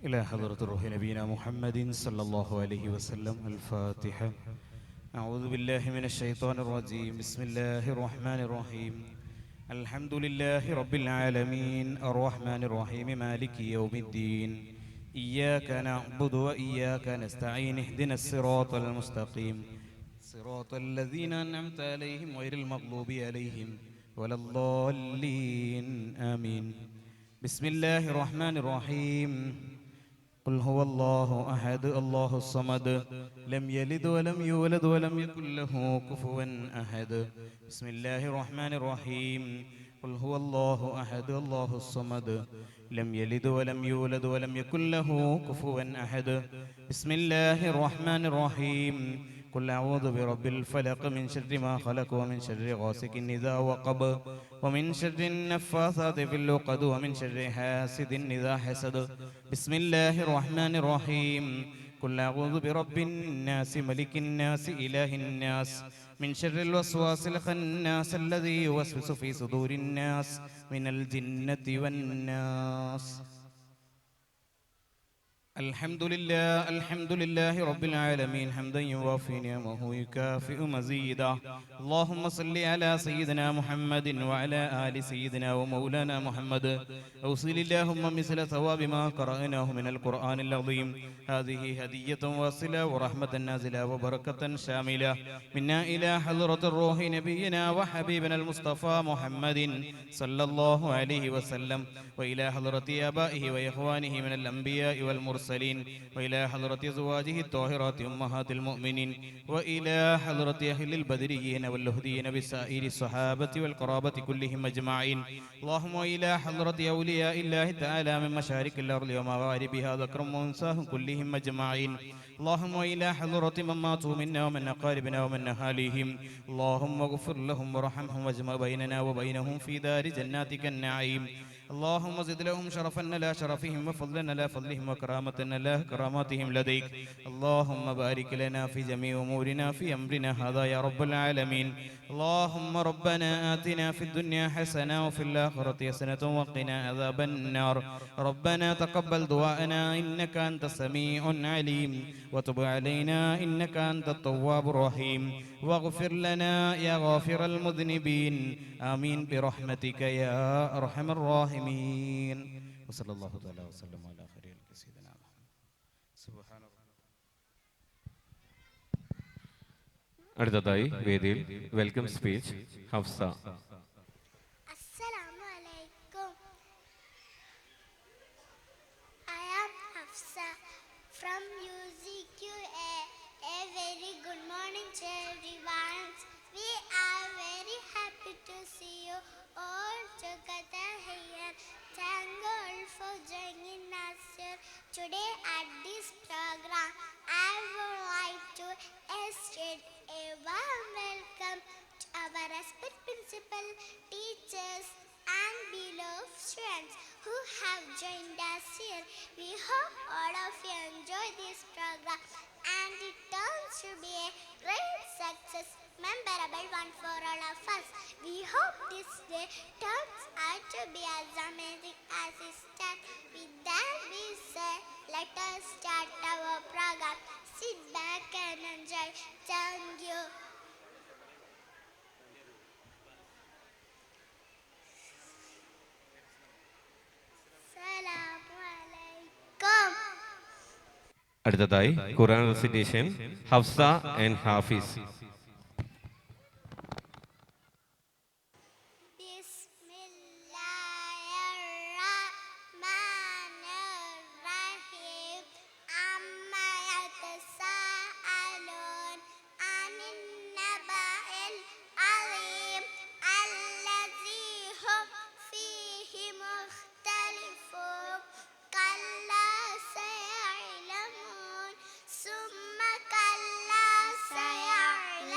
إلى حضرة روح نبينا محمد صلى الله عليه وسلم. الفاتحة. أعوذ بالله من الشيطان الرجيم. بسم الله الرحمن الرحيم. الحمد لله رب العالمين الرحمن الرحيم مالك يوم الدين. إياك نعبد وإياك نستعين. اهدنا الصراط المستقيم صراط الذين أنعمت عليهم غير المغضوب عليهم ولا الضالين. آمين. بسم الله الرحمن الرحيم. قل هو الله أحد الله الصمد لم يلد ولم يولد ولم يكن له كفوا أحد. بسم الله الرحمن الرحيم. قل هو الله أحد الله الصمد لم يلد ولم يولد ولم يكن له كفوا أحد. بسم الله الرحمن الرحيم. قل أعوذ برب الفلق من شر ما خلق ومن شر غاسق إذا وقب ومن شر النفاثات في العقد ومن شر حاسد إذا حسد. بسم الله الرحمن الرحيم. قل أعوذ برب الناس ملك الناس إله الناس من شر الوسواس الخناس الذي يوسوس في صدور الناس من الجنة والناس. الحمد لله رب العالمين حمدا يوافي نعمه يكافئ مزيدا. اللهم صل على سيدنا محمد وعلى آل سيدنا ومولانا محمد. أوصل اللهم مثل ثواب ما قرأناه من القرآن العظيم. هذه هدية واصلة ورحمة نازلة وبركة شاملة منا إلى حضرة الروح نبينا وحبيبنا المصطفى محمد صلى الله عليه وسلم، وإلى حضرة آبائه وإخوانه من الأنبياء والمرسلين، وإلى حضرة أزواجه الطاهرات أمهات المؤمنين، وإلى حضرة أهل البدريين واللهديين بسائر الصحابة والقرابة كلهم أجمعين. اللهم إلى حضرة أولياء الله تعالى من مشارق الأرض ومغاربها ذكرهم وأنساهم كلهم أجمعين. اللهم إلى حضرة من ماتوا منا ومن أقاربنا ومن أهاليهم، اللهم اغفر لهم وارحمهم واجمع بيننا وبينهم في دار جناتك النعيم. اللهم زد لهم شرفا لا شرفهم وفضلا لا فضلهم وكرامة لا كراماتهم لديك. اللهم بارك لنا في جميع أمورنا في أمرنا هذا يا رب العالمين. اللهم ربنا آتنا في الدنيا حسنة وفي الآخرة حسنة وقنا عذاب النار. ربنا تقبل دعاءنا إنك أنت السميع العليم وتب علينا إنك أنت التواب الرحيم واغفر لنا يا غافر المذنبين. آمين برحمتك يا أرحم الراحمين. وصلى الله تعالى وسلم على خير سيدنا محمد. سبحان അടുത്തതായി വേദിയിൽ welcome speech Hafsa. Assalamu alaikum. I am Hafsa from UZQA. A very good morning to everyone. We are very happy to see you all together here. Thank God for joining us here today at this program. I would like to extend a warm welcome to our respected principal, teachers, and beloved students who have joined us here. We hope all of you enjoy this program and it turns to be a great success, memorable one for all of us. We hope this day turns out to be as amazing as it starts. With that we say, let us start our program. Sit back and enjoy. Thank you. Assalamu alaikum. അടുത്തതായി Quran recitation Hafsa and Hafiz. Bismillahirrahmanirrahim. Amma yatasaalun anin naba'il azim allazi hum fihi mukhtalifun. Kalla saya'lamun summa kalla saya'lamun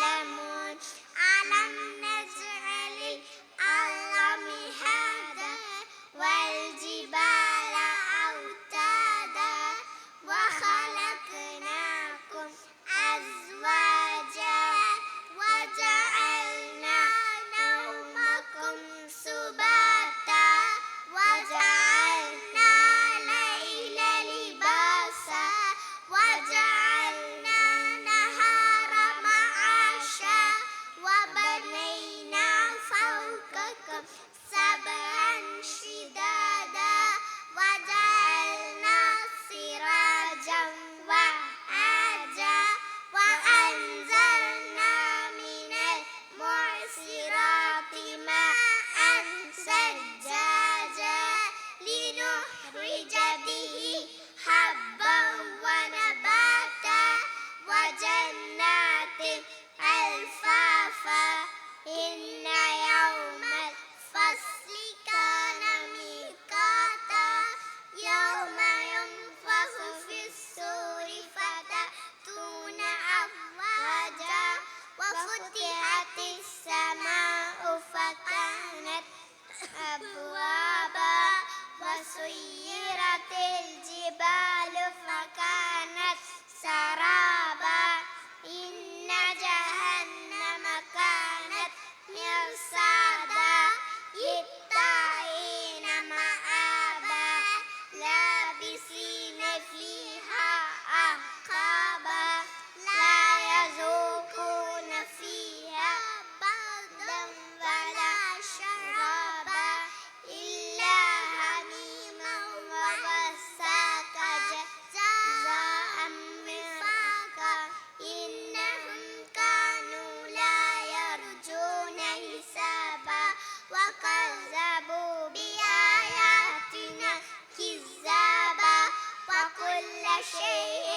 شيء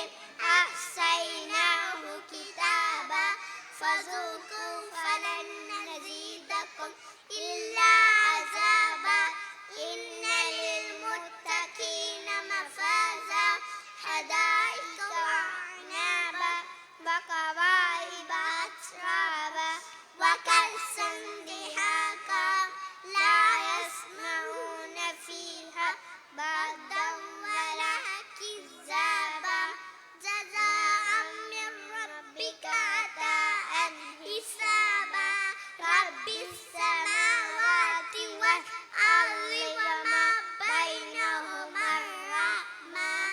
أحصيناه كتابا فذوقوا فلن نزيدكم إلا عذابا إن للمتقين مفازا حدائق وأعنابا وكواعب أترابا وكأسا دهاقا لا يسمعون فيها بردا ولا كذابا جزاء من ربك عطاء حسابا رب السماوات والأرض وما بينهما الرحمن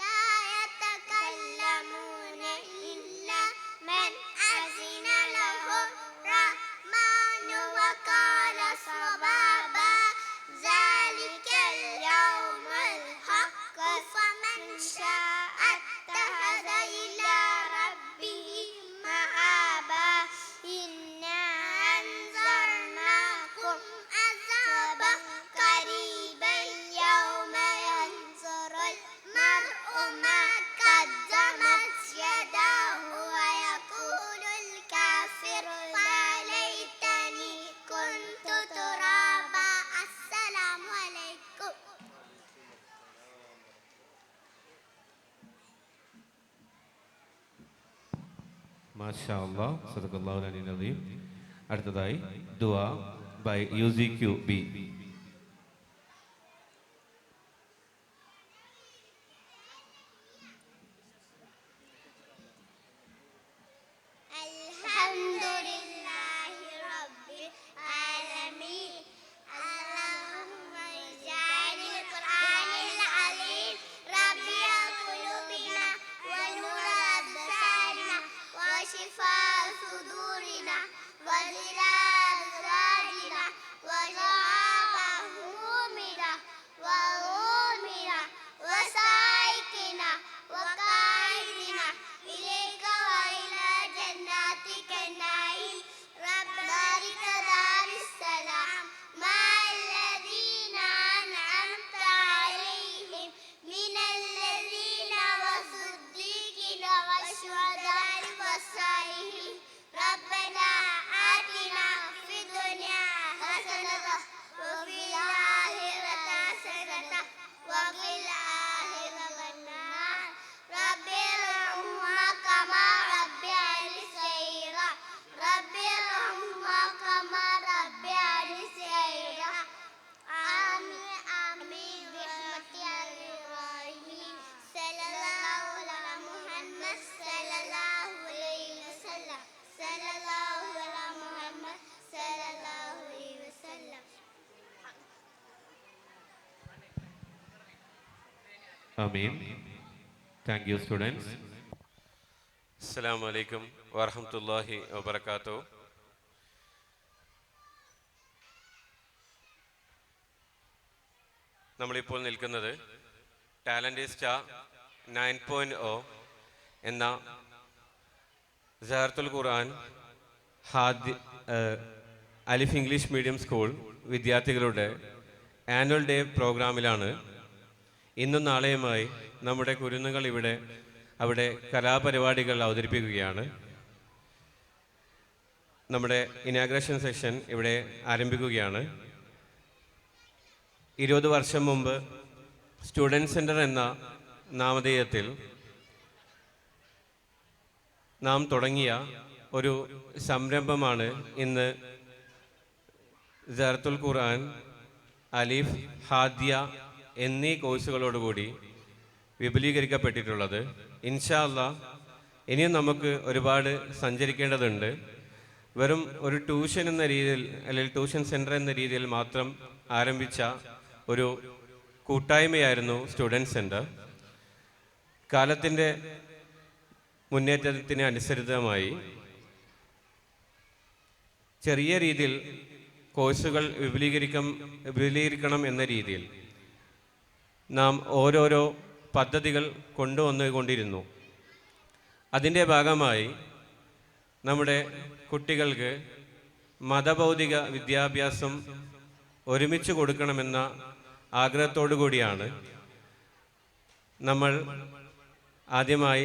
لا يتكلمون إلا من أذن له الرحمن وقال صوابا ذلك اليوم الحق فمن شاء اتخذ إلى ربه مآبا إنا أنذرناكم عذابا قريبا يوم ينظر المرء ما قدمت يداه ويقول الكافر يا ليتني كنت ترابا السلام عليكم. മാഷാ അല്ലാഹ് സദഖല്ലാഹുൽ അലിയ്യുൽ അദീം. അടുത്തതായി ദുആ by UZQB. الحمد لله رب العالمين اللهم اجعل القرآن العظيم ربيع قلوبنا ونور أبصارنا وشفاء صدورنا وضياء أسرارنا وجواب همومنا وغمومنا وسائقنا وقائدنا إليك وإلى جناتك النعيم رب بارك دار السلام مع الذين أنعمت عليهم من الذين والصديقين والشهداء والصالحين ربنا آتنا في الدنيا حسنة وفي الآخرة حسنة وقنا عذاب النار رب ارحمهما كما ربياني صغيرا رب ارحمهما كما ربياني صغيرا آمين آمين برحمتك يا الراحمين صلى الله على محمد صلى الله عليه وسلم صلى الله على محمد صلى الله عليه وسلم. Amin. Thank you students. അസ്സലാമു അലൈക്കും വറഹ്മത്തുള്ളാഹി വബറകാതുഹു. നമ്മളിപ്പോൾ നിൽക്കുന്നത് ടാലന്റ് സ്റ്റാർ 9.0 എന്ന സഹറത്തുൽ ഖുർആൻ അലിഫ് ഇംഗ്ലീഷ് മീഡിയം സ്കൂൾ വിദ്യാർത്ഥികളുടെ ആനുവൽ ഡേ പ്രോഗ്രാമിലാണ്. ഇന്നും നാളെയുമായി നമ്മുടെ കുരുന്നുകൾ അവിടെ കലാപരിപാടികൾ അവതരിപ്പിക്കുകയാണ്. നമ്മുടെ ഇനാഗ്രേഷൻ സെഷൻ ഇവിടെ ആരംഭിക്കുകയാണ്. 20 വർഷം മുമ്പ് സ്റ്റുഡൻറ് സെൻറ്റർ എന്ന നാമധേയത്തിൽ നാം തുടങ്ങിയ ഒരു സംരംഭമാണ് ഇന്ന് സഹറത്തുൽ ഖുർആൻ, അലിഫ്, ഹാദിയ എന്നീ കോഴ്സുകളോടുകൂടി വിപുലീകരിക്കപ്പെട്ടിട്ടുള്ളത്. ഇൻഷാ അല്ലാഹ് ഇനിയും നമുക്ക് ഒരുപാട് സഞ്ചരിക്കേണ്ടതുണ്ട്. വെറും ഒരു ട്യൂഷൻ എന്ന രീതിയിൽ അല്ലെങ്കിൽ ട്യൂഷൻ സെൻറ്റർ എന്ന രീതിയിൽ മാത്രം ആരംഭിച്ച ഒരു കൂട്ടായ്മയായിരുന്നു സ്റ്റുഡൻറ് സെൻറ്റർ. കാലത്തിൻ്റെ മുന്നേറ്റത്തിന് അനുസരിതമായി ചെറിയ രീതിയിൽ കോഴ്സുകൾ വിപുലീകരിക്കണം എന്ന രീതിയിൽ നാം ഓരോരോ പദ്ധതികൾ കൊണ്ടുവന്നുകൊണ്ടിരുന്നു. അതിൻ്റെ ഭാഗമായി നമ്മുടെ കുട്ടികൾക്ക് മതഭൗതിക വിദ്യാഭ്യാസം ഒരുമിച്ച് കൊടുക്കണമെന്ന ആഗ്രഹത്തോടു കൂടിയാണ് നമ്മൾ ആദ്യമായി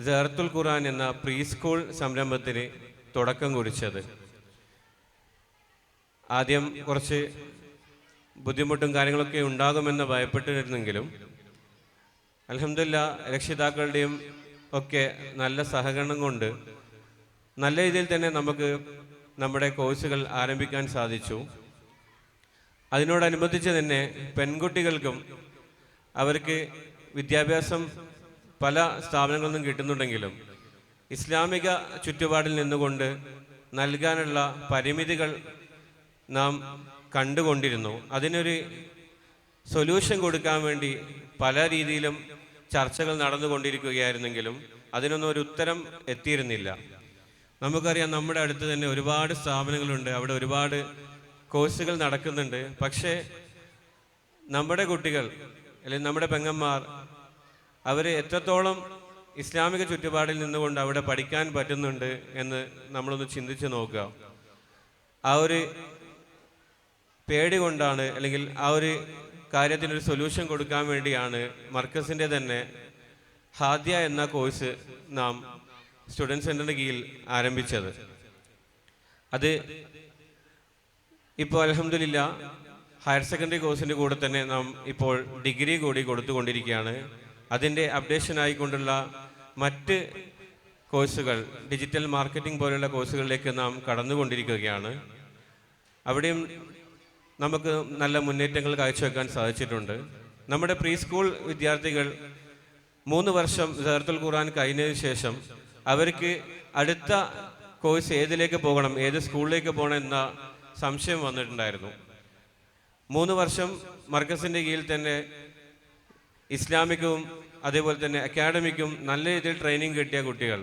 സഹറത്തുൽ ഖുർആൻ എന്ന പ്രീ സ്കൂൾ സംരംഭത്തിന് തുടക്കം കുറിച്ചത്. ആദ്യം കുറച്ച് ബുദ്ധിമുട്ടും കാര്യങ്ങളൊക്കെ ഉണ്ടാകുമെന്ന് ഭയപ്പെട്ടിരുന്നെങ്കിലും അൽഹംദുലില്ലാഹ് രക്ഷിതാക്കളുടെയും ഒക്കെ നല്ല സഹകരണം കൊണ്ട് നല്ല രീതിയിൽ തന്നെ നമുക്ക് നമ്മുടെ കോഴ്സുകൾ ആരംഭിക്കാൻ സാധിച്ചു. അതിനോടനുബന്ധിച്ച് തന്നെ പെൺകുട്ടികൾക്കും അവർക്ക് വിദ്യാഭ്യാസം പല സ്ഥാപനങ്ങളിൽ നിന്നും കിട്ടുന്നുണ്ടെങ്കിലും ഇസ്ലാമിക ചുറ്റുപാടിൽ നിന്നുകൊണ്ട് നൽകാനുള്ള പരിമിതികൾ നാം കണ്ടുകൊണ്ടിരുന്നു. അതിനൊരു സൊല്യൂഷൻ കൊടുക്കാൻ വേണ്ടി പല രീതിയിലും ചർച്ചകൾ നടന്നുകൊണ്ടിരിക്കുകയായിരുന്നെങ്കിലും അതിനൊന്നും ഒരു ഉത്തരം എത്തിയിരുന്നില്ല. നമുക്കറിയാം, നമ്മുടെ അടുത്ത് തന്നെ ഒരുപാട് സ്ഥാപനങ്ങളുണ്ട്, അവിടെ ഒരുപാട് കോഴ്സുകൾ നടക്കുന്നുണ്ട്. പക്ഷേ നമ്മുടെ കുട്ടികൾ അല്ലെങ്കിൽ നമ്മുടെ പെങ്ങന്മാർ അവർ എത്രത്തോളം ഇസ്ലാമിക ചുറ്റുപാടിൽ നിന്നുകൊണ്ട് അവിടെ പഠിക്കാൻ പറ്റുന്നുണ്ട് എന്ന് നമ്മളൊന്ന് ചിന്തിച്ച് നോക്കുക. ആ ഒരു പേടി കൊണ്ടാണ്, അല്ലെങ്കിൽ ആ ഒരു കാര്യത്തിനൊരു സൊല്യൂഷൻ കൊടുക്കാൻ വേണ്ടിയാണ് മർക്കസിൻ്റെ തന്നെ ഹാദ്യ എന്ന കോഴ്സ് നാം സ്റ്റുഡൻറ് സെൻ്ററിൻ്റെ കീഴിൽ ആരംഭിച്ചത്. അത് ഇപ്പോൾ അൽഹംദുലില്ലാഹ് ഹയർ സെക്കൻഡറി കോഴ്സിൻ്റെ കൂടെ തന്നെ നാം ഇപ്പോൾ ഡിഗ്രി കൂടി കൊടുത്തുകൊണ്ടിരിക്കുകയാണ്. അതിൻ്റെ അപ്ഡേഷൻ ആയിക്കൊണ്ടുള്ള മറ്റ് കോഴ്സുകൾ, ഡിജിറ്റൽ മാർക്കറ്റിംഗ് പോലുള്ള കോഴ്സുകളിലേക്ക് നാം കടന്നുകൊണ്ടിരിക്കുകയാണ്. അവിടെയും നമുക്ക് നല്ല മുന്നേറ്റങ്ങൾ കാഴ്ചവെക്കാൻ സാധിച്ചിട്ടുണ്ട്. നമ്മുടെ പ്രീ സ്കൂൾ വിദ്യാർത്ഥികൾ 3 വർഷം സഹറത്തുൽ ഖുർആൻ കഴിഞ്ഞതിന് ശേഷം അവർക്ക് അടുത്ത കോഴ്സ് ഏതിലേക്ക് പോകണം, ഏത് സ്കൂളിലേക്ക് പോകണം എന്ന സംശയം വന്നിട്ടുണ്ടായിരുന്നു. 3 വർഷം മർക്കസിൻ്റെ കീഴിൽ തന്നെ ഇസ്ലാമിക്കും അതേപോലെ തന്നെ അക്കാഡമിക്കും നല്ല രീതിയിൽ ട്രെയിനിങ് കിട്ടിയ കുട്ടികൾ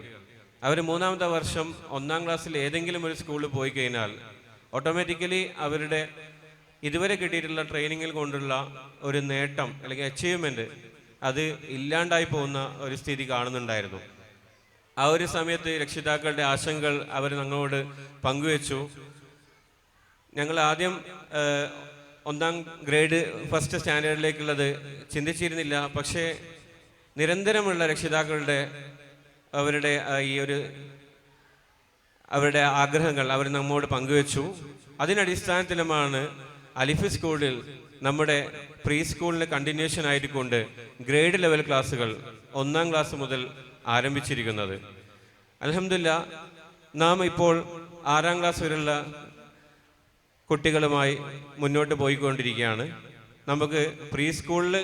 അവർ 3ാമത്തെ വർഷം 1ാം ക്ലാസ്സിൽ ഏതെങ്കിലും ഒരു സ്കൂളിൽ പോയി കഴിഞ്ഞാൽ ഓട്ടോമാറ്റിക്കലി അവരുടെ ഇതുവരെ കിട്ടിയിട്ടുള്ള ട്രെയിനിങ്ങിൽ കൊണ്ടുള്ള ഒരു നേട്ടം അല്ലെങ്കിൽ അച്ചീവ്മെൻറ്റ് അത് ഇല്ലാണ്ടായി പോകുന്ന ഒരു സ്ഥിതി കാണുന്നുണ്ടായിരുന്നു. ആ ഒരു സമയത്ത് രക്ഷിതാക്കളുടെ ആശങ്കകൾ അവർ ഞങ്ങളോട് പങ്കുവെച്ചു. ഞങ്ങൾ ആദ്യം 1ാം ഗ്രേഡ് ഫസ്റ്റ് സ്റ്റാൻഡേർഡിലേക്കുള്ളത് ചിന്തിച്ചിരുന്നില്ല. പക്ഷേ നിരന്തരമുള്ള രക്ഷിതാക്കളുടെ അവരുടെ ആഗ്രഹങ്ങൾ അവർ നമ്മോട് പങ്കുവെച്ചു. അതിനടിസ്ഥാനത്തിലുമാണ് അലിഫ് സ്കൂളിൽ നമ്മുടെ പ്രീ സ്കൂളിന് കണ്ടിന്യൂഷൻ ആയിക്കൊണ്ട് ഗ്രേഡ് ലെവൽ ക്ലാസ്സുകൾ 1ാം ക്ലാസ് മുതൽ ആരംഭിച്ചിരിക്കുന്നത്. അൽഹംദുലില്ലാഹ് നാം ഇപ്പോൾ 6ാം ക്ലാസ് വരെയുള്ള കുട്ടികളുമായി മുന്നോട്ട് പോയിക്കൊണ്ടിരിക്കുകയാണ്. നമുക്ക് പ്രീ സ്കൂളിൽ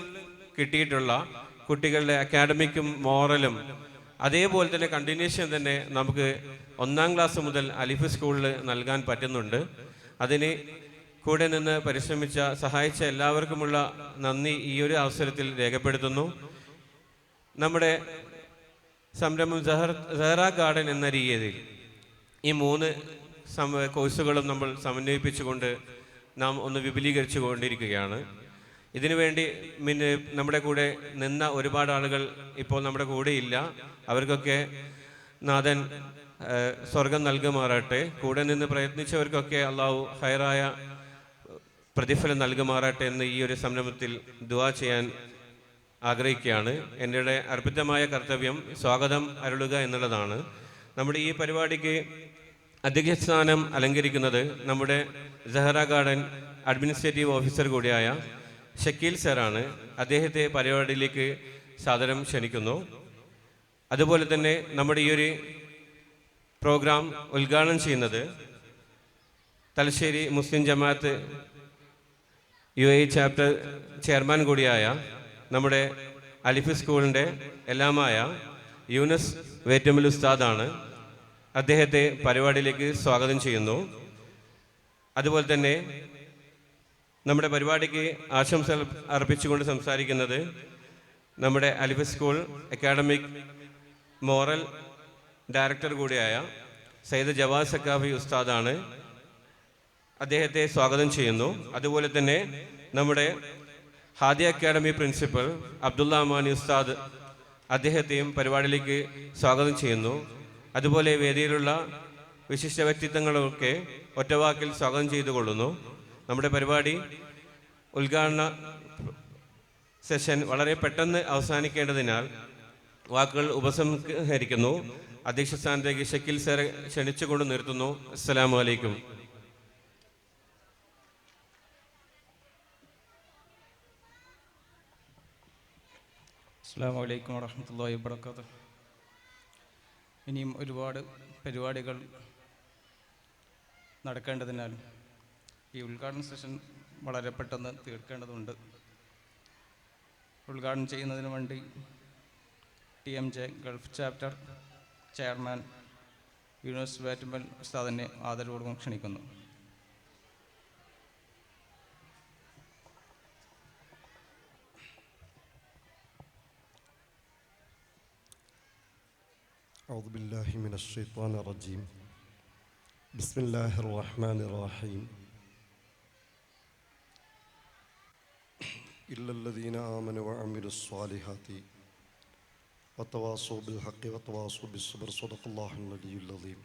കിട്ടിയിട്ടുള്ള കുട്ടികളുടെ അക്കാഡമിക്കും മോറലും അതേപോലെ തന്നെ കണ്ടിന്യൂഷൻ തന്നെ നമുക്ക് 1ാം ക്ലാസ് മുതൽ അലിഫ് സ്കൂളിൽ നൽകാൻ പറ്റുന്നുണ്ട്. അതിന് കൂടെ നിന്ന് പരിശ്രമിച്ച സഹായിച്ച എല്ലാവർക്കുമുള്ള നന്ദി ഈ ഒരു അവസരത്തിൽ രേഖപ്പെടുത്തുന്നു. നമ്മുടെ സംരംഭം സഹറ ഗാർഡൻ എന്ന രീതിയിൽ ഈ 3 കോഴ്സുകളും നമ്മൾ സമന്വയിപ്പിച്ചുകൊണ്ട് നാം ഒന്ന് വിപുലീകരിച്ചു കൊണ്ടിരിക്കുകയാണ്. ഇതിനുവേണ്ടി നമ്മുടെ കൂടെ നിന്ന ഒരുപാട് ആളുകൾ ഇപ്പോൾ നമ്മുടെ കൂടെ ഇല്ല. അവർക്കൊക്കെ നാഥൻ സ്വർഗം നൽകുമാറാട്ടെ. കൂടെ നിന്ന് പ്രയത്നിച്ചവർക്കൊക്കെ അള്ളാഹു ഹൈറായ പ്രതിഫലം നൽകുമാറാട്ടെ എന്ന് ഈ ഒരു സംരംഭത്തിൽ ദുആ ചെയ്യാൻ ആഗ്രഹിക്കുകയാണ്. എൻ്റെ അർപ്പിതമായ കർത്തവ്യം സ്വാഗതം അരുളുക എന്നുള്ളതാണ്. നമ്മുടെ ഈ പരിപാടിക്ക് അധ്യക്ഷസ്ഥാനം അലങ്കരിക്കുന്നത് നമ്മുടെ സഹറ ഗാർഡൻ അഡ്മിനിസ്ട്രേറ്റീവ് ഓഫീസർ കൂടിയായ ഷക്കീൽ സാറാണ്. അദ്ദേഹത്തെ പരിപാടിയിലേക്ക് സാദരം ക്ഷണിക്കുന്നു. അതുപോലെ തന്നെ നമ്മുടെ ഈ ഒരു പ്രോഗ്രാം ഉദ്ഘാടനം ചെയ്യുന്നത് തലശ്ശേരി മുസ്ലിം ജമാഅത്ത് UAE ചാപ്റ്റർ ചെയർമാൻ കൂടിയായ നമ്മുടെ അലിഫ് സ്കൂളിൻ്റെ എല്ലാമായ യൂനസ് വേറ്റമിൽ ഉസ്താദാണ്. അദ്ദേഹത്തെ പരിപാടിയിലേക്ക് സ്വാഗതം ചെയ്യുന്നു. അതുപോലെ തന്നെ നമ്മുടെ പരിപാടിക്ക് ആശംസകൾ അർപ്പിച്ചുകൊണ്ട് സംസാരിക്കുന്നത് നമ്മുടെ അലിഫ് സ്കൂൾ അക്കാഡമിക് മോറൽ ഡയറക്ടർ കൂടിയായ സയ്യിദ് ജവാദ് സക്കാഫി ഉസ്താദാണ്. അദ്ദേഹത്തെ സ്വാഗതം ചെയ്യുന്നു. അതുപോലെ തന്നെ നമ്മുടെ ഹാദിയ അക്കാഡമി പ്രിൻസിപ്പൽ അബ്ദുള്ള അമാനി ഉസ്താദ്, അദ്ദേഹത്തെയും പരിപാടിയിലേക്ക് സ്വാഗതം ചെയ്യുന്നു. അതുപോലെ വേദിയിലുള്ള വിശിഷ്ട വ്യക്തിത്വങ്ങളൊക്കെ ഒറ്റവാക്കിൽ സ്വാഗതം ചെയ്തുകൊള്ളുന്നു. നമ്മുടെ പരിപാടി ഉദ്ഘാടന സെഷൻ വളരെ പെട്ടെന്ന് അവസാനിക്കേണ്ടതിനാൽ വാക്കുകൾ ഉപസംഹരിക്കുന്നു. അധ്യക്ഷ സ്ഥാനത്തേക്ക് ഷക്കീൽ സാറെ ക്ഷണിച്ചുകൊണ്ട് നിർത്തുന്നു. അസ്സലാമു അലൈക്കും. അസ്സലാമു അലൈക്കും വറഹ്മത്തുള്ളാഹി വബറകാതുഹു. ഇനിയും ഒരുപാട് പരിപാടികൾ നടക്കേണ്ടതിനാൽ ഈ ഉദ്ഘാടന സെഷൻ വളരെ പെട്ടെന്ന് തീർക്കേണ്ടതുണ്ട്. ഉദ്ഘാടനം ചെയ്യുന്നതിന് വേണ്ടി TMJ Gulf chapter chairman Yunus Vattumbal ഉസ്താദിനെ ആദരവോടും ക്ഷണിക്കുന്നു. أعوذ بالله من الشيطان الرجيم. بسم الله الرحمن الرحيم. إلا الذين آمنوا وعملوا الصالحات وتواصوا بالحق وتواصوا بالصبر. صدق الله العلي العظيم.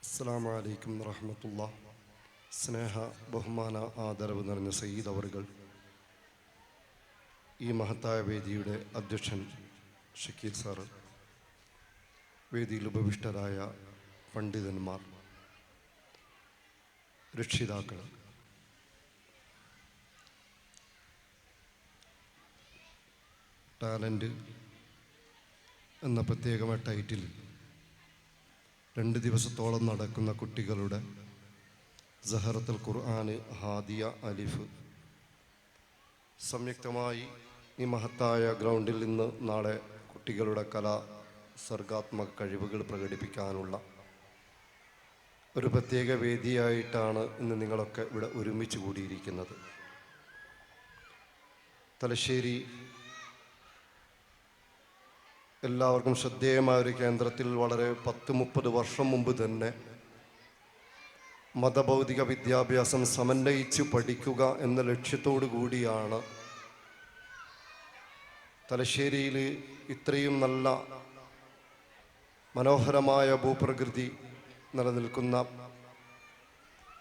السلام عليكم ورحمة الله. സ്നേഹ ബഹുമാന ആദരവ് നിറഞ്ഞ സയ്യിദ് അവറുകൾ, ഈ മഹത്തായ വേദിയുടെ അധ്യക്ഷൻ ഷക്കീൽ സാറ്, വേദിയിൽ ഉപവിഷ്ടരായ പണ്ഡിതന്മാർ, രക്ഷിതാക്കൾ, ടാലൻ്റ് എന്ന പ്രത്യേകമായ ടൈറ്റിൽ 2 ദിവസത്തോളം നടക്കുന്ന കുട്ടികളുടെ സഹറത്തുൽ ഖുർആൻ ഹാദിയ അലിഫ് സംയുക്തമായി ഈ മഹത്തായ ഗ്രൗണ്ടിൽ നിന്ന് നാളെ കുട്ടികളുടെ കലാ സർഗാത്മക കഴിവുകൾ പ്രകടിപ്പിക്കാനുള്ള ഒരു പ്രത്യേക വേദിയായിട്ടാണ് ഇന്ന് നിങ്ങളൊക്കെ ഇവിടെ ഒരുമിച്ച് കൂടിയിരിക്കുന്നത്. തലശ്ശേരി എല്ലാവർക്കും ശ്രദ്ധേയമായ ഒരു കേന്ദ്രത്തിൽ വളരെ 10-30 വർഷം മുമ്പ് തന്നെ മതഭൗതിക വിദ്യാഭ്യാസം സമന്വയിച്ച് പഠിക്കുക എന്ന ലക്ഷ്യത്തോടു കൂടിയാണ് തലശ്ശേരിയിൽ ഇത്രയും നല്ല മനോഹരമായ ഭൂപ്രകൃതി നിലനിൽക്കുന്ന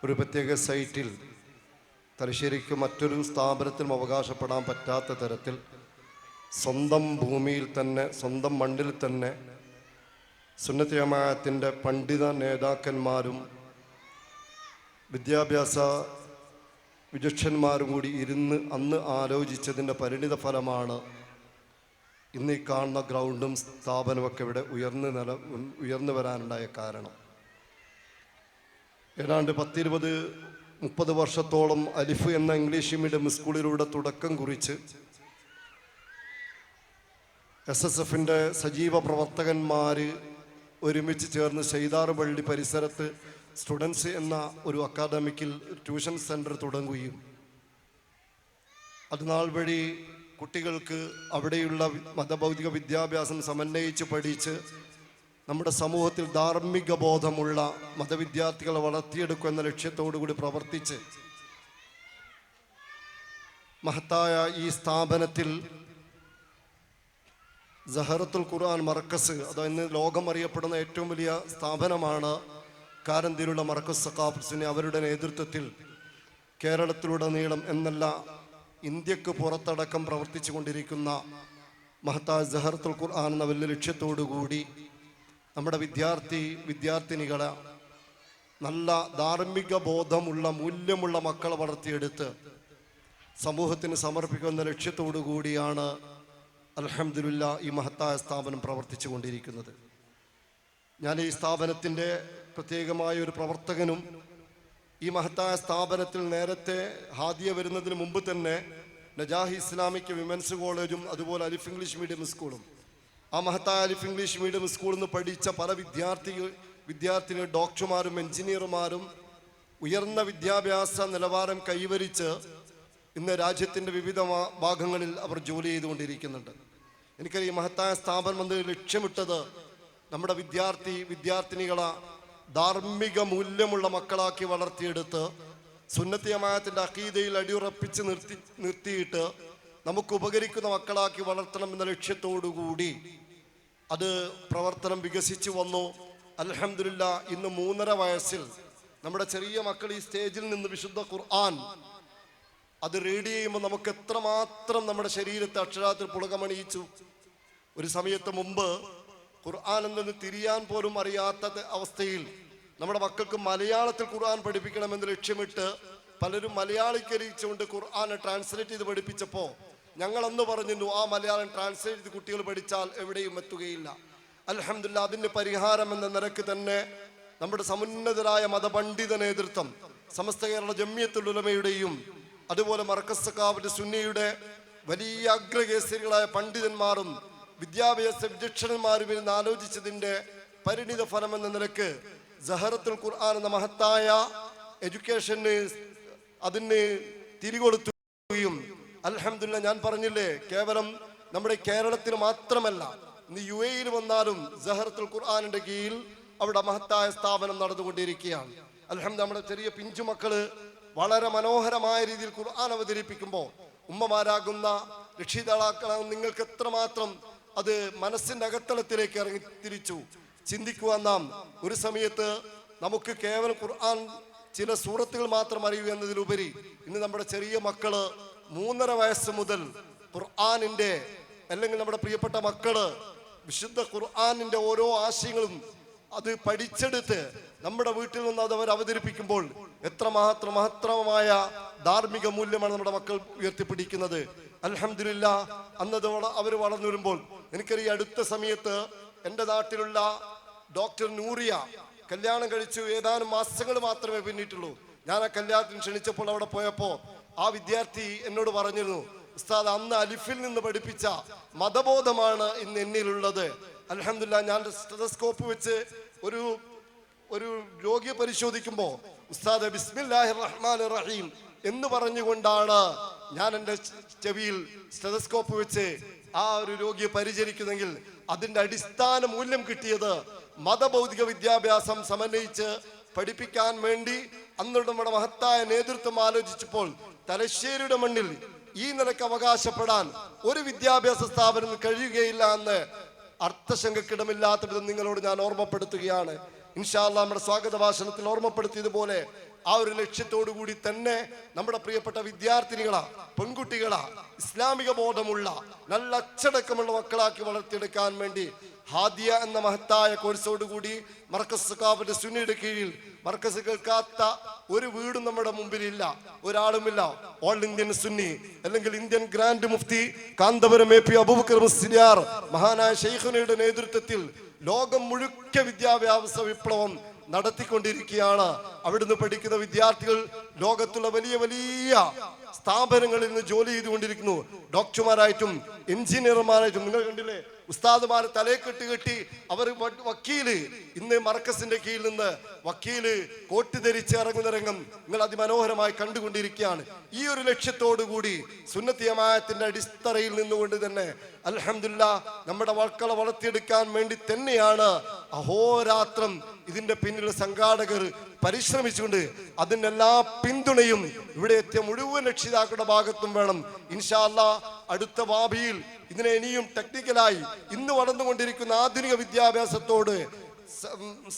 ഒരു പ്രത്യേക സൈറ്റിൽ തലശ്ശേരിക്ക് മറ്റൊരു സ്ഥാപനത്തിനും അവകാശപ്പെടാൻ പറ്റാത്ത തരത്തിൽ സ്വന്തം ഭൂമിയിൽ തന്നെ, സ്വന്തം മണ്ണിൽ തന്നെ സുന്നത്ത് ജമാഅത്തിൻ്റെ പണ്ഡിത നേതാക്കന്മാരും വിദ്യാഭ്യാസ വിചക്ഷന്മാരും കൂടി ഇരുന്ന് അന്ന് ആലോചിച്ചതിൻ്റെ പരിണിത ഫലമാണ് ഇന്ന് ഈ കാണുന്ന ഗ്രൗണ്ടും സ്ഥാപനമൊക്കെ ഇവിടെ ഉയർന്നു വരാനുണ്ടായ കാരണം. ഏതാണ്ട് 10-20-30 വർഷത്തോളം അലിഫ് എന്ന ഇംഗ്ലീഷ് മീഡിയം സ്കൂളിലൂടെ തുടക്കം കുറിച്ച് SSFൻ്റെ സജീവ പ്രവർത്തകന്മാർ ഒരുമിച്ച് ചേർന്ന് ചെയ്താറുപള്ളി പരിസരത്ത് സ്റ്റുഡൻസ് എന്ന ഒരു അക്കാദമിക്കിൽ ട്യൂഷൻ സെൻറ്റർ തുടങ്ങുകയും അതുനാൾ വഴി കുട്ടികൾക്ക് അവിടെയുള്ള മതഭൗതിക വിദ്യാഭ്യാസം സമന്വയിച്ച് പഠിച്ച് നമ്മുടെ സമൂഹത്തിൽ ധാർമ്മിക ബോധമുള്ള മതവിദ്യാർത്ഥികളെ വളർത്തിയെടുക്കുക എന്ന ലക്ഷ്യത്തോടു കൂടി പ്രവർത്തിച്ച് മഹത്തായ ഈ സ്ഥാപനത്തിൽ സഹറത്തുൽ ഖുർആൻ മർക്കസ്, അത് ഇന്ന് ലോകം അറിയപ്പെടുന്ന ഏറ്റവും വലിയ സ്ഥാപനമാണ് കാരന്തിയിലുള്ള മർക്കസ് സഖാഫിനെ, അവരുടെ നേതൃത്വത്തിൽ കേരളത്തിലുടനീളം എന്നല്ല ഇന്ത്യക്ക് പുറത്തടക്കം പ്രവർത്തിച്ചു കൊണ്ടിരിക്കുന്ന മഹത്തായ സഹറത്തുൽ ഖുർആൻ എന്ന വലിയ ലക്ഷ്യത്തോടു കൂടി നമ്മുടെ വിദ്യാർത്ഥിനികളെ നല്ല ധാർമ്മിക ബോധമുള്ള മൂല്യമുള്ള മക്കളെ വളർത്തിയെടുത്ത് സമൂഹത്തിന് സമർപ്പിക്കുന്ന ലക്ഷ്യത്തോടു കൂടിയാണ് അൽഹംദുലില്ലാഹ് ഈ മഹത്തായ സ്ഥാപനം പ്രവർത്തിച്ചു കൊണ്ടിരിക്കുന്നത്. ഞാൻ ഈ സ്ഥാപനത്തിൻ്റെ പ്രത്യേകമായ ഒരു പ്രവർത്തകനും ഈ മഹത്തായ സ്ഥാപനത്തിൽ നേരത്തെ ഹാദിയ വരുന്നതിന് മുമ്പ് തന്നെ നജാഹി ഇസ്ലാമിക് വിമൻസ് കോളേജും അതുപോലെ അലിഫ് ഇംഗ്ലീഷ് മീഡിയം സ്കൂളും, ആ മഹത്തായ അലിഫ് ഇംഗ്ലീഷ് മീഡിയം സ്കൂളിൽ നിന്ന് പഠിച്ച പല വിദ്യാർത്ഥികൾ ഡോക്ടർമാരും എഞ്ചിനീയർമാരും ഉയർന്ന വിദ്യാഭ്യാസ നിലവാരം കൈവരിച്ച് ഇന്ന് രാജ്യത്തിൻ്റെ വിവിധ ഭാഗങ്ങളിൽ അവർ ജോലി ചെയ്തുകൊണ്ടിരിക്കുന്നുണ്ട്. എനിക്കറിയാം, ഈ മഹത്തായ സ്ഥാപനം വന്ന് ലക്ഷ്യമിട്ടത് നമ്മുടെ വിദ്യാർത്ഥിനികളെ ധാർമ്മിക മൂല്യമുള്ള മക്കളാക്കി വളർത്തിയെടുത്ത് സുന്നത്ത് ജമാഅത്തിൻ്റെ അഖീദയിൽ അടിയുറപ്പിച്ച് നിർത്തിയിട്ട് നമുക്ക് ഉപകരിക്കുന്ന മക്കളാക്കി വളർത്തണം എന്ന ലക്ഷ്യത്തോടു കൂടി അത് പ്രവർത്തനം വികസിച്ചു വന്നു. അൽഹംദുലില്ലാഹ് ഇന്ന് 3.5 വയസ്സിൽ നമ്മുടെ ചെറിയ മക്കൾ ഈ സ്റ്റേജിൽ നിന്ന് വിശുദ്ധ ഖുർആൻ അത് റീഡ് ചെയ്യുമ്പോൾ നമുക്ക് എത്രമാത്രം നമ്മുടെ ശരീരത്തെ അക്ഷരാത്തിൽ പുളകമണിയിച്ചു. ഒരു സമയത്ത് മുമ്പ് ഖുർആൻ എന്തെന്ന് തിരിയാൻ പോലും അറിയാത്ത അവസ്ഥയിൽ നമ്മുടെ മക്കൾക്ക് മലയാളത്തിൽ ഖുർആൻ പഠിപ്പിക്കണമെന്ന് ലക്ഷ്യമിട്ട് പലരും മലയാളീകരിച്ചുകൊണ്ട് ഖുർആനെ ട്രാൻസ്ലേറ്റ് ചെയ്ത് പഠിപ്പിച്ചപ്പോൾ ഞങ്ങൾ അന്ന് പറഞ്ഞിരുന്നു, ആ മലയാളം ട്രാൻസ്ലേറ്റ് ചെയ്ത് കുട്ടികൾ പഠിച്ചാൽ എവിടെയും എത്തുകയില്ല. അൽഹംദുലില്ലാ, അതിൻ്റെ പരിഹാരം എന്ന നിലക്ക് തന്നെ നമ്മുടെ സമുന്നതരായ മതപണ്ഡിത നേതൃത്വം, സമസ്ത കേരള ജംഇയ്യത്തുൽ ഉലമയുടെയും അതുപോലെ മർക്കസ് സഖാഫത്ത് സുന്നിയുടെ വലിയ അഗ്രകേസരികളായ പണ്ഡിതന്മാരും വിദ്യാഭ്യാസ വിചക്ഷണന്മാരും ഇരുന്ന് ആലോചിച്ചതിൻ്റെ പരിണിത ഫലം എന്ന നിലക്ക് സഹറത്തുൽ ഖുർആൻ എന്ന മഹത്തായ എഡ്യൂക്കേഷന് അതിന് തിരികൊളുത്തുകയും, അൽഹംദുലില്ലാ, ഞാൻ പറഞ്ഞില്ലേ, കേവലം നമ്മുടെ കേരളത്തിൽ മാത്രമല്ല, ഇന്ന് UAE വന്നാലും സഹറത്തുൽ ഖുർആനിന്റെ കീഴിൽ അവിടെ മഹത്തായ സ്ഥാപനം നടന്നുകൊണ്ടിരിക്കുകയാണ്. അൽഹംദുലില്ലാ, നമ്മുടെ ചെറിയ പിഞ്ചുമക്കള് വളരെ മനോഹരമായ രീതിയിൽ ഖുർആൻ അവതരിപ്പിക്കുമ്പോൾ ഉമ്മമാരാകുന്ന രക്ഷിതാക്കളാകുന്ന നിങ്ങൾക്ക് എത്രമാത്രം അത് മനസ്സിന്റെ അകത്തളത്തിലേക്ക് ഇറങ്ങി തിരിച്ചു ചിന്തിക്കുവാൻ. നാം ഒരു സമയത്ത് നമുക്ക് കേവലം ഖുർആൻ ചില സൂറത്തുകൾ മാത്രം അറിയൂ എന്നതിലുപരി ഇന്ന് നമ്മുടെ ചെറിയ മക്കള് 3.5 വയസ്സ് മുതൽ ഖുർആനിന്റെ, അല്ലെങ്കിൽ നമ്മുടെ പ്രിയപ്പെട്ട മക്കള് വിശുദ്ധ ഖുർആനിന്റെ ഓരോ ആശയങ്ങളും അത് പഠിച്ചെടുത്ത് നമ്മുടെ വീട്ടിൽ നിന്ന് അത് അവർ അവതരിപ്പിക്കുമ്പോൾ എത്രമാത്രം മഹത്തരമായ ധാർമ്മിക മൂല്യമാണ് നമ്മുടെ മക്കൾ ഉയർത്തിപ്പിടിക്കുന്നത്. അൽഹംദുലില്ലാ, അന്നത് അവർ വളർന്നു വരുമ്പോൾ എനിക്കറിയാം, അടുത്ത സമയത്ത് എൻ്റെ നാട്ടിലുള്ള ഡോക്ടർ നൂറിയ കല്യാണം കഴിച്ചു. ഏതാനും മാസങ്ങൾ മാത്രമേ പിന്നിട്ടുള്ളൂ. ഞാൻ ആ കല്യാണത്തിന് ക്ഷണിച്ചപ്പോൾ അവിടെ പോയപ്പോൾ ആ വിദ്യാർത്ഥി എന്നോട് പറഞ്ഞിരുന്നു, ഉസ്താദ്, അന്ന് അലിഫിൽ നിന്ന് പഠിപ്പിച്ച മതബോധമാണ് ഇന്ന് എന്നിലുള്ളത്. അൽഹംദുലില്ലാ, ഞാൻ സ്റ്റെതസ്കോപ്പ് വെച്ച് ഒരു രോഗിയെ പരിശോധിക്കുമ്പോൾ ഉസ്താദ് ബിസ്മില്ലാഹിർ റഹ്മാനിർ റഹീം എന്ന് പറഞ്ഞുകൊണ്ടാണ് ഞാൻ എൻ്റെ ചെവിയിൽ സ്റ്റെതസ്കോപ്പ് വെച്ച് ആ ഒരു രോഗിയെ പരിചരിക്കുന്നെങ്കിൽ അതിൻ്റെ അടിസ്ഥാന മൂല്യം കിട്ടിയത് മതഭൗതിക വിദ്യാഭ്യാസം സമന്വയിച്ച് പഠിപ്പിക്കാൻ വേണ്ടി അന്ന് നമ്മുടെ മഹത്തായ നേതൃത്വം ആലോചിച്ചപ്പോൾ തലശ്ശേരിയുടെ മണ്ണിൽ ഈ നിലക്ക് അവകാശപ്പെടാൻ ഒരു വിദ്യാഭ്യാസ സ്ഥാപനം കഴിയുകയില്ല എന്ന് അർത്ഥശങ്കക്കിടമില്ലാത്ത വിധം നിങ്ങളോട് ഞാൻ ഓർമ്മപ്പെടുത്തുകയാണ്. ഇൻഷാ അല്ലാഹ്, നമ്മുടെ സ്വാഗത ഭാഷണത്തിൽ ഓർമ്മപ്പെടുത്തിയതുപോലെ ആ ഒരു ലക്ഷ്യത്തോടു കൂടി തന്നെ നമ്മുടെ പ്രിയപ്പെട്ട വിദ്യാർത്ഥിനികളാ, പെൺകുട്ടികളാ, ഇസ്ലാമിക ബോധമുള്ള നല്ല അച്ചടക്കമുള്ള മക്കളാക്കി വളർത്തിയെടുക്കാൻ വേണ്ടി ഹാദിയ എന്ന മഹത്തായ കോഴ്സോടുകൂടി മർക്കസ് സഖാഫത്ത് സുന്നിയുടെ കീഴിൽ മർക്കസ് കേൾക്കാത്ത ഒരു വീടും നമ്മുടെ മുമ്പിലില്ല, ഒരാളുമില്ല. ഓൾ ഇന്ത്യൻ സുന്നി അല്ലെങ്കിൽ Indian grand Mufti Kanthapuram AP Aboobacker Musliyar മഹാനായ ശൈഖുനയുടെ നേതൃത്വത്തിൽ ലോകം മുഴുക്ക വിദ്യാഭ്യാസ വിപ്ലവം നടത്തിക്കൊണ്ടിരിക്കുകയാണ്. അവിടുന്ന് പഠിക്കുന്ന വിദ്യാർത്ഥികൾ ലോകത്തുള്ള വലിയ വലിയ സ്ഥാപനങ്ങളിൽ നിന്ന് ജോലി ചെയ്തുകൊണ്ടിരിക്കുന്നു. ഡോക്ടർമാരായിട്ടും എഞ്ചിനീയർമാരായിട്ടും. നിങ്ങൾ കണ്ടില്ലേ, ഉസ്താദുമാരെ തലയെ കെട്ടി അവർ വക്കീല്, ഇന്ന് മർക്കസിന്റെ കീഴിൽ നിന്ന് വക്കീല് കോട്ട് ധരിച്ച് ഇറങ്ങുന്ന രംഗം നിങ്ങൾ അതിമനോഹരമായി കണ്ടുകൊണ്ടിരിക്കുകയാണ്. ഈ ഒരു ലക്ഷ്യത്തോടു കൂടി സുന്നത്തി ജമാഅത്തിന്റെ അടിത്തറയിൽ നിന്നുകൊണ്ട് തന്നെ അൽഹംദുലില്ലാ നമ്മുടെ മക്കളെ വളർത്തിയെടുക്കാൻ വേണ്ടി തന്നെയാണ് അഹോരാത്രം ഇതിന്റെ പിന്നിൽ സംഘാടകർ പരിശ്രമിച്ചുകൊണ്ട് അതിൻ്റെ എല്ലാ പിന്തുണയും ഇവിടെ എത്തിയ മുഴുവൻ രക്ഷിതാക്കളുടെ ഭാഗത്തും വേണം. ഇൻഷാ അല്ലാഹ്, അടുത്ത ഭാവിയിൽ ഇതിനെ ഇനിയും ടെക്നിക്കലായി ഇന്ന് വളർന്നുകൊണ്ടിരിക്കുന്ന ആധുനിക വിദ്യാഭ്യാസത്തോട്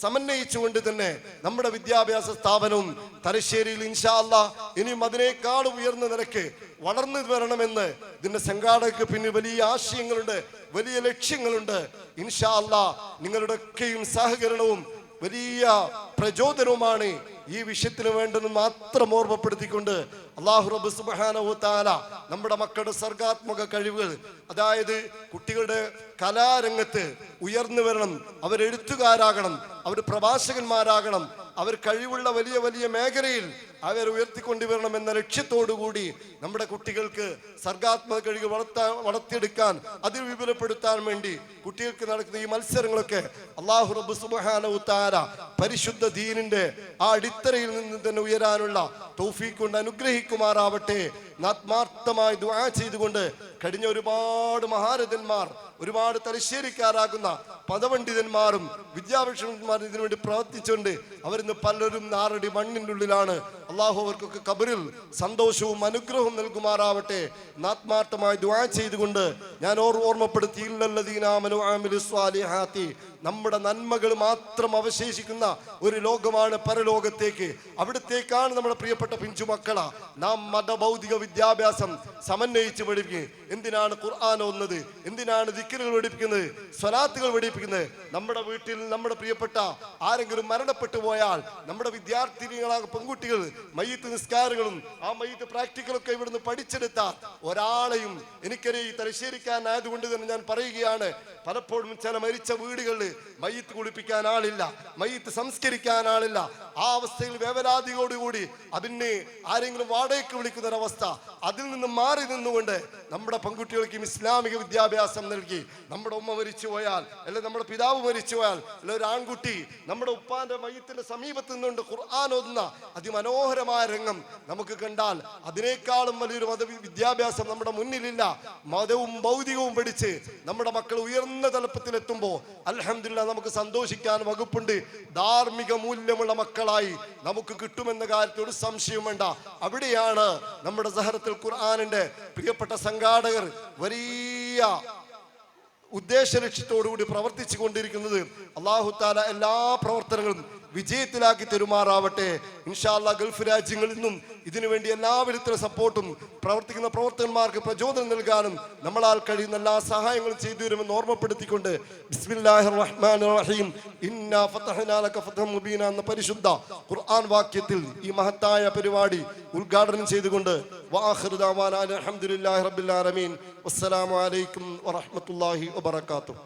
സമന്വയിച്ചുകൊണ്ട് തന്നെ നമ്മുടെ വിദ്യാഭ്യാസ സ്ഥാപനവും തലശ്ശേരിയിൽ ഇൻഷാ അല്ലാഹ് ഇനിയും അതിനേക്കാളും ഉയർന്ന നിലയ്ക്ക് വളർന്നു വരണമെന്ന് ഇതിന്റെ സംഘാടകർക്ക് പിന്നെ വലിയ ആശയങ്ങളുണ്ട്, വലിയ ലക്ഷ്യങ്ങളുണ്ട്. ഇൻഷാ അല്ലാഹ് നിങ്ങളുടെ ഒക്കെയും സഹകരണവും വലിയ പ്രചോദനവുമാണ് ഈ വിഷയത്തിന് വേണ്ടെന്ന് മാത്രം ഓർമ്മപ്പെടുത്തിക്കൊണ്ട് അല്ലാഹു റബ്ബ് സുബ്ഹാനഹു വ തആല നമ്മുടെ മക്കളുടെ സർഗാത്മക കഴിവുകൾ, അതായത് കുട്ടികളുടെ കലാരംഗത്ത് ഉയർന്നു വരണം, അവർ എഴുത്തുകാരാകണം, അവർ പ്രഭാഷകന്മാരാകണം, അവർ കഴിവുള്ള വലിയ വലിയ മേഖലയിൽ അവർ ഉയർത്തിക്കൊണ്ടുവരണം എന്ന ലക്ഷ്യത്തോടു കൂടി നമ്മുടെ കുട്ടികൾക്ക് സർഗാത്മക കഴിവ് വളർത്തിയെടുക്കാൻ, അതിൽ വിപുലപ്പെടുത്താൻ വേണ്ടി കുട്ടികൾക്ക് നടക്കുന്ന ഈ മത്സരങ്ങളൊക്കെ അല്ലാഹു റബ്ബ് സുബ്ഹാനഹു വ തആല പരിശുദ്ധ ദീനിന്റെ ആ അടിത്തറയിൽ നിന്ന് തന്നെ ഉയരാനുള്ള തൗഫീഖ് കൊണ്ട് അനുഗ്രഹിക്കുമാറാവട്ടെ. ആത്മാർത്ഥമായി ദുആ ചെയ്തുകൊണ്ട് കഴിഞ്ഞ ഒരുപാട് മഹാരഥന്മാർ, ഒരുപാട് തലശ്ശേരിക്കാരാകുന്ന പദപണ്ഡിതന്മാരും വിദ്യാഭ്യാസന്മാരും ഇതിനുവേണ്ടി പ്രവർത്തിച്ചുകൊണ്ട് അവരിന്ന് പലരും 6 അടി മണ്ണിൻ്റെ ഉള്ളിലാണ്. അള്ളാഹു അവർക്കൊക്കെ ഖബറിൽ സന്തോഷവും അനുഗ്രഹവും നൽകുമാറാവട്ടെ. ആത്മാർത്ഥമായി ദുആ ചെയ്തുകൊണ്ട് ഞാൻ ഓർമ്മപ്പെടുത്തി, നമ്മുടെ നന്മകൾ മാത്രം അവശേഷിക്കുന്ന ഒരു ലോകമാണ് പരലോകത്തേക്ക്. അവിടത്തേക്കാണ് നമ്മുടെ പ്രിയപ്പെട്ട പിഞ്ചുമക്കളാ നാം മതഭൗതിക വിദ്യാഭ്യാസം സമന്വയിച്ച് പഠിപ്പിക്കുന്നത്. എന്തിനാണ് ഖുർആൻ ഓതുന്നത്? എന്തിനാണ് ദിക്റുകൾ പഠിപ്പിക്കുന്നത്, സ്വലാത്തുകൾ പഠിപ്പിക്കുന്നത്? നമ്മുടെ വീട്ടിൽ നമ്മുടെ പ്രിയപ്പെട്ട ആരെങ്കിലും മരണപ്പെട്ടു പോയാൽ നമ്മുടെ വിദ്യാർത്ഥിനികളായ പെൺകുട്ടികൾ മയ്യിത്ത് നിസ്കാരങ്ങളും ആ മയ്യിത്ത് പ്രാക്ടിക്കലൊക്കെ ഇവിടുന്ന് പഠിച്ചെടുത്ത ഒരാളെയും എനിക്കറിയാം. ഈ തലശ്ശേരിക്കാരനായതുകൊണ്ട് തന്നെ ഞാൻ പറയുകയാണ്, പലപ്പോഴും ചില മരിച്ച വീടുകളിൽ മയ്യിത്ത് കുളിപ്പിക്കാൻ ആളില്ല, മയ്യിത്ത് സംസ്കരിക്കാൻ ആളില്ല. ആ അവസ്ഥയിൽ വേവലാതിയോടുകൂടി അതിന് ആരെങ്കിലും വാടകയ്ക്ക് വിളിക്കുന്ന ഒരവസ്ഥ. അതിൽ നിന്ന് മാറി നിന്നുകൊണ്ട് നമ്മുടെ പെൺകുട്ടികൾക്കും ഇസ്ലാമിക വിദ്യാഭ്യാസം നൽകി. നമ്മുടെ ഉമ്മ മരിച്ചു പോയാൽ, അല്ലെങ്കിൽ നമ്മുടെ പിതാവ് മരിച്ചു പോയാൽ, അല്ലെ ഒരു ആൺകുട്ടി നമ്മുടെ ഉപ്പാന്റെ മയ്യിത്തിന്റെ സമീപത്ത് നിന്നുകൊണ്ട് ഖുർആൻ ഓതുന്ന അതിമനോഹരമായ രംഗം നമുക്ക് കണ്ടാൽ അതിനേക്കാളും വലിയൊരു വിദ്യാഭ്യാസം നമ്മുടെ മുന്നിലില്ല. മതവും ഭൗതികവും പഠിച്ച് നമ്മുടെ മക്കൾ ഉയർന്ന തലപ്പത്തിലെത്തുമ്പോൾ അൽഹംദുലില്ലാ നമുക്ക് സന്തോഷിക്കാൻ വകുപ്പുണ്ട്. ധാർമ്മിക മൂല്യമുള്ള മക്കളായി നമുക്ക് കിട്ടുമെന്ന കാര്യത്തിൽ ഒരു സംശയവും വേണ്ട. അവിടെയാണ് നമ്മുടെ സഹറത്തുൽ ഖുർആനിന്റെ പ്രിയപ്പെട്ട സംഘാടകർ വലിയ ഉദ്ദേശ ലക്ഷ്യത്തോടുകൂടി പ്രവർത്തിച്ചു കൊണ്ടിരിക്കുന്നത്. അല്ലാഹു തആല എല്ലാ പ്രവർത്തനങ്ങളും വിജയത്തിലാക്കി തരുമാറാവട്ടെ. ഇൻഷാ അല്ലാഹ് ഗൾഫ് രാജ്യങ്ങളിൽ നിന്നും ഇതിനുവേണ്ടി എല്ലാവിധത്തിലുള്ള സപ്പോർട്ടും പ്രവർത്തിക്കുന്ന പ്രവർത്തകന്മാർക്ക് പ്രചോദനം നൽകാനും നമ്മളാൽ കഴിയുന്ന എല്ലാ സഹായങ്ങളും ചെയ്തു വരുമെന്ന് ഓർമ്മപ്പെടുത്തിക്കൊണ്ട് ബിസ്മില്ലാഹിർ റഹ്മാനിർ റഹീം ഇന്നാ ഫതഹ്നാ ലക ഫതഹൻ മുബീന എന്ന പരിശുദ്ധ ഖുർആൻ വാക്യത്തിൽ ഈ മഹത്തായ പരിപാടി ഉദ്ഘാടനം ചെയ്തുകൊണ്ട് വആഖിറു ദഅവാനാ അൽഹംദുലില്ലാഹി റബ്ബിൽ ആലമീൻ വസ്സലാമു അലൈക്കും വറഹ്മത്തുള്ളാഹി വബറകാതുഹു.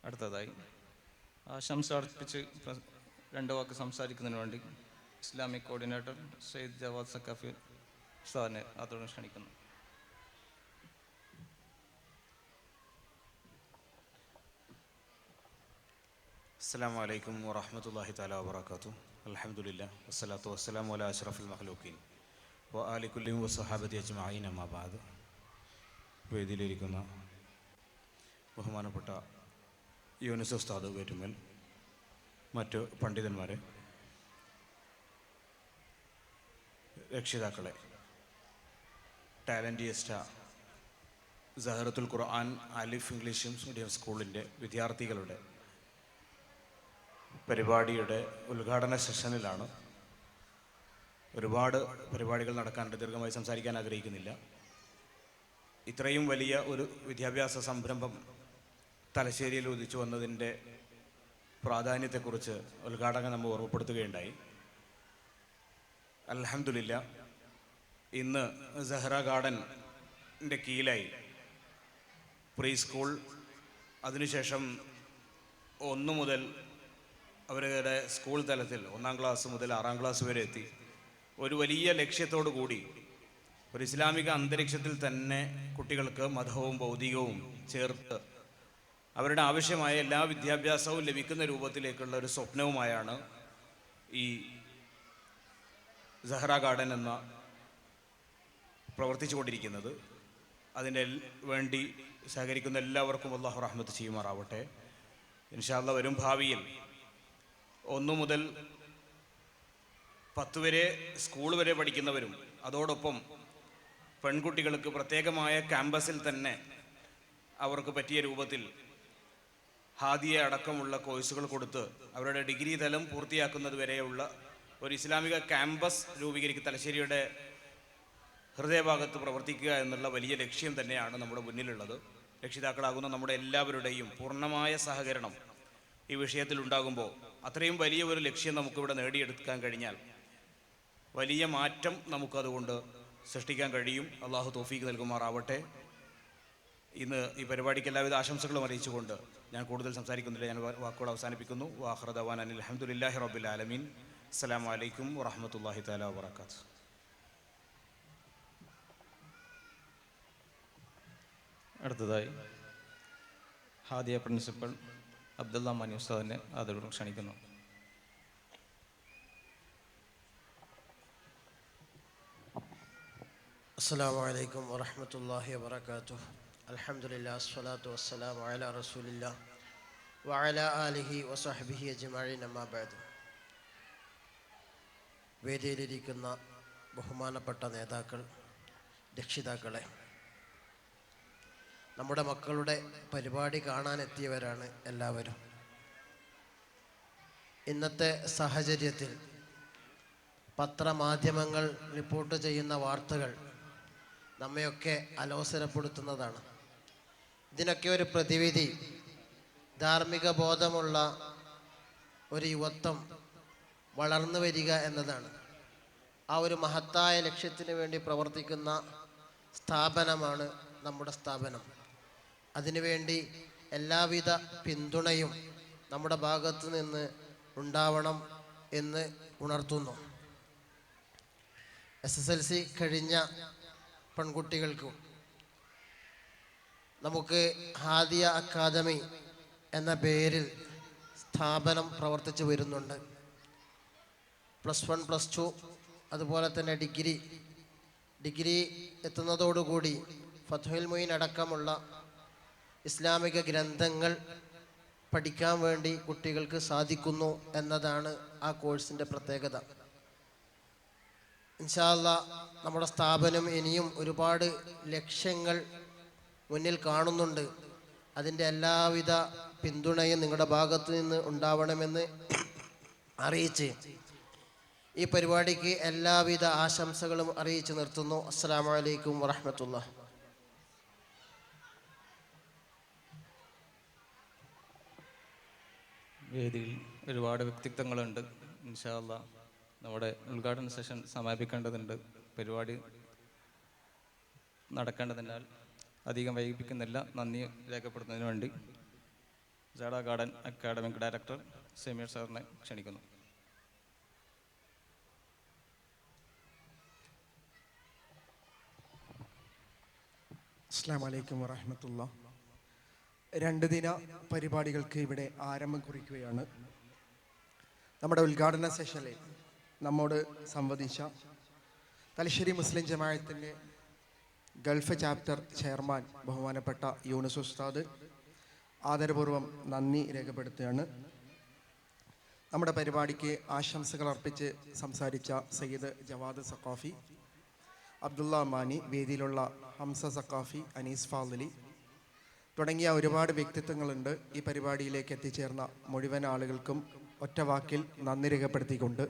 അടുത്തതായി ആശംസ അർപ്പിച്ച് രണ്ട് വാക്ക് സംസാരിക്കുന്നതിന് വേണ്ടി ഇസ്ലാമിക് കോർഡിനേറ്റർ സയ്യിദ് ജവാദ് സഖാഫി സാറിനെ അതോടെ ക്ഷണിക്കുന്നു. അസ്സലാമു അലൈക്കും വറഹ്മത്തുള്ളാഹി തആല വബറകാതുഹു. അൽഹംദുലില്ലാഹ് വസ്സലാത്തു വസ്സലാമു അലാ അഷ്റഫിൽ മഖ്ലൂഖീൻ വആലി കുല്ലിഹിം വസ്സഹാബതി അജ്മഈൻ അമ്മാ ബഅദ്. വേദിയിലിരിക്കുന്ന ബഹുമാനപ്പെട്ട യൂനുസ് ഉസ്താദ് വേറ്റുമൽ, മറ്റു പണ്ഡിതന്മാരെ, രക്ഷിതാക്കളെ, ടാലൻറ്റിയസ്റ്റ സഹറത്തുൽ ഖുർആൻ അലിഫ് ഇംഗ്ലീഷ് മീഡിയം സ്കൂളിൻ്റെ വിദ്യാർത്ഥികളുടെ പരിപാടിയുടെ ഉദ്ഘാടന സെഷനിലാണ്. ഒരുപാട് പരിപാടികൾ നടക്കാനുണ്ട്, ദീർഘമായി സംസാരിക്കാൻ ആഗ്രഹിക്കുന്നില്ല. ഇത്രയും വലിയ ഒരു വിദ്യാഭ്യാസ സംരംഭം തലശ്ശേരിയിൽ ഉദിച്ചു വന്നതിൻ്റെ പ്രാധാന്യത്തെക്കുറിച്ച് ഉദ്ഘാടകൻ നമ്മൾ ഓർമ്മപ്പെടുത്തുകയുണ്ടായി. അൽഹംദുലില്ലാ, ഇന്ന് സഹറ ഗാർഡൻ്റെ കീഴിലായി പ്രീ സ്കൂൾ, അതിനുശേഷം 1 മുതൽ അവരുടെ സ്കൂൾ തലത്തിൽ 1-ാം ക്ലാസ് മുതൽ 6-ാം ക്ലാസ് വരെ എത്തി ഒരു വലിയ ലക്ഷ്യത്തോടു കൂടി ഒരു ഇസ്ലാമിക അന്തരീക്ഷത്തിൽ തന്നെ കുട്ടികൾക്ക് മതവും ഭൗതികവും ചേർത്ത് അവരുടെ ആവശ്യമായ എല്ലാ വിദ്യാഭ്യാസവും ലഭിക്കുന്ന രൂപത്തിലേക്കുള്ള ഒരു സ്വപ്നവുമായാണ് ഈ സഹറ ഗാർഡൻ എന്ന പ്രവർത്തിച്ചു കൊണ്ടിരിക്കുന്നത്. അതിൻ്റെ വേണ്ടി സഹകരിക്കുന്ന എല്ലാവർക്കും അല്ലാഹു റഹ്മത്ത് ചെയ്യുമാറാവട്ടെ. ഇൻഷാ അല്ലാഹ് വരും ഭാവിയിൽ 1 മുതൽ 10 വരെ സ്കൂൾ വരെ പഠിക്കുന്നവരും അതോടൊപ്പം പെൺകുട്ടികൾക്ക് പ്രത്യേകമായ ക്യാമ്പസിൽ തന്നെ അവർക്ക് പറ്റിയ രൂപത്തിൽ ഹാദിയ അടക്കമുള്ള കോഴ്സുകൾ കൊടുത്ത് അവരുടെ ഡിഗ്രി തലം പൂർത്തിയാക്കുന്നത് വരെയുള്ള ഒരു ഇസ്ലാമിക ക്യാമ്പസ് രൂപീകരിക്കുക, തലശ്ശേരിയുടെ ഹൃദയഭാഗത്ത് പ്രവർത്തിക്കുക എന്നുള്ള വലിയ ലക്ഷ്യം തന്നെയാണ് നമ്മുടെ മുന്നിലുള്ളത്. രക്ഷിതാക്കളാകുന്ന നമ്മുടെ എല്ലാവരുടെയും പൂർണ്ണമായ സഹകരണം ഈ വിഷയത്തിൽ ഉണ്ടാകുമ്പോൾ അത്രയും വലിയ ഒരു ലക്ഷ്യം നമുക്കിവിടെ നേടിയെടുക്കാൻ കഴിഞ്ഞാൽ വലിയ മാറ്റം നമുക്കതുകൊണ്ട് സൃഷ്ടിക്കാൻ കഴിയും. അള്ളാഹു തൗഫീഖ് നൽകുമാറാവട്ടെ. ഇന്ന് ഈ പരിപാടിക്ക് എല്ലാവിധ ആശംസകളും അറിയിച്ചുകൊണ്ട് ഞാൻ കൂടുതൽ സംസാരിക്കുന്നില്ല, ഞാൻ വാക്കുകൾ അവസാനിപ്പിക്കുന്നു. വാഖിറു ദഅവാനാ അനിൽ ഹംദുലില്ലാഹി റബ്ബിൽ ആലമീൻ. അസ്സലാമു അലൈക്കും വറഹ്മത്തുള്ളാഹി തആല വബറകാതുഹു. അടുത്തതായി ഹാദിയ പ്രിൻസിപ്പൽ അബ്ദുള്ള മാനി ഉസ്താദിനെ ആദരവോടെ ക്ഷണിക്കുന്നു. അസ്സലാമു അലൈക്കും വറഹ്മത്തുള്ളാഹി വബറകാതുഹു. അൽഹംദുലില്ലാഹി വസ്സലാത്തു വസ്സലാമു അലാ റസൂലില്ലാഹ് വഅലാ ആലിഹി വസഹ്ബിഹി അജ്മഈൻ അമ്മാ ബഅദ്. വേദിയിലിരിക്കുന്ന ബഹുമാനപ്പെട്ട നേതാക്കൾ, രക്ഷിതാക്കളെ, നമ്മുടെ മക്കളുടെ പരിപാടി കാണാനെത്തിയവരാണ് എല്ലാവരും. ഇന്നത്തെ സാഹചര്യത്തിൽ പത്രമാധ്യമങ്ങൾ റിപ്പോർട്ട് ചെയ്യുന്ന വാർത്തകൾ നമ്മയൊക്കെ അലോസരപ്പെടുത്തുന്നതാണ്. ഇതിനൊക്കെ ഒരു പ്രതിവിധി ധാർമ്മിക ബോധമുള്ള ഒരു യുവത്വം വളർന്നു വരിക എന്നതാണ്. ആ ഒരു മഹത്തായ ലക്ഷ്യത്തിന് വേണ്ടി പ്രവർത്തിക്കുന്ന സ്ഥാപനമാണ് നമ്മുടെ സ്ഥാപനം. അതിനുവേണ്ടി എല്ലാവിധ പിന്തുണയും നമ്മുടെ ഭാഗത്തു നിന്ന് ഉണ്ടാവണം എന്ന് ഉണർത്തുന്നു. SSLC കഴിഞ്ഞ പെൺകുട്ടികൾക്കും നമുക്ക് ഹാദിയ അക്കാദമി എന്ന പേരിൽ സ്ഥാപനം പ്രവർത്തിച്ചു വരുന്നുണ്ട്. +1 +2 അതുപോലെ തന്നെ ഡിഗ്രി എത്തുന്നതോടുകൂടി ഫത്ഹുൽ മുഈൻ അടക്കമുള്ള ഇസ്ലാമിക ഗ്രന്ഥങ്ങൾ പഠിക്കാൻ വേണ്ടി കുട്ടികൾക്ക് സാധിക്കുന്നു എന്നതാണ് ആ കോഴ്സിൻ്റെ പ്രത്യേകത. ഇൻഷാ അല്ലാഹ് നമ്മുടെ സ്ഥാപനം ഇനിയും ഒരുപാട് ലക്ഷ്യങ്ങൾ മുന്നിൽ കാണുന്നുണ്ട്. അതിൻ്റെ എല്ലാവിധ പിന്തുണയും നിങ്ങളുടെ ഭാഗത്തു നിന്ന് ഉണ്ടാവണമെന്ന് അറിയിച്ച് ഈ പരിപാടിക്ക് എല്ലാവിധ ആശംസകളും അറിയിച്ച് നിർത്തുന്നു. അസ്സലാമു അലൈക്കും വറഹ്മത്തുള്ളാഹി. വേദിയിൽ ഒരുപാട് വ്യക്തിത്വങ്ങളുണ്ട്. ഇൻഷാ അല്ലാഹ് നമ്മുടെ ഉദ്ഘാടന സെഷൻ സമാപിക്കേണ്ടതുണ്ട്. പരിപാടി നടക്കേണ്ടതിനാൽ അധികം വൈകിപ്പിക്കുന്നില്ല. നന്ദി രേഖപ്പെടുത്തുന്നതിന് വേണ്ടി ജാഡ ഗാർഡൻ അക്കാഡമിക് ഡയറക്ടർ സമീർ സാറിനെ ക്ഷണിക്കുന്നു. അസ്സലാമു അലൈക്കും വറഹ്മത്തുള്ളാഹി. 2 ദിന പരിപാടികൾക്ക് ഇവിടെ ആരംഭം കുറിക്കുകയാണ്. നമ്മുടെ ഉദ്ഘാടന സെഷനിൽ നമ്മോട് സംവദിച്ച തലശ്ശേരി മുസ്ലിം ജമാഅത്തിൻ്റെ ഗൾഫ് ചാപ്റ്റർ ചെയർമാൻ ബഹുമാനപ്പെട്ട യൂനുസ് ഉസ്താദ് ആദരപൂർവ്വം നന്ദി രേഖപ്പെടുത്തുകയാണ്. നമ്മുടെ പരിപാടിക്ക് ആശംസകൾ അർപ്പിച്ച് സംസാരിച്ച സയ്യിദ് ജവാദ് സഖാഫി, അബ്ദുള്ള മാനി, വേദിയിലുള്ള ഹംസ സഖാഫി, അനീസ് ഫാദിലി തുടങ്ങിയ ഒരുപാട് വ്യക്തിത്വങ്ങളുണ്ട്. ഈ പരിപാടിയിലേക്ക് എത്തിച്ചേർന്ന മുഴുവൻ ആളുകൾക്കും ഒറ്റ വാക്കിൽ നന്ദി രേഖപ്പെടുത്തിക്കൊണ്ട്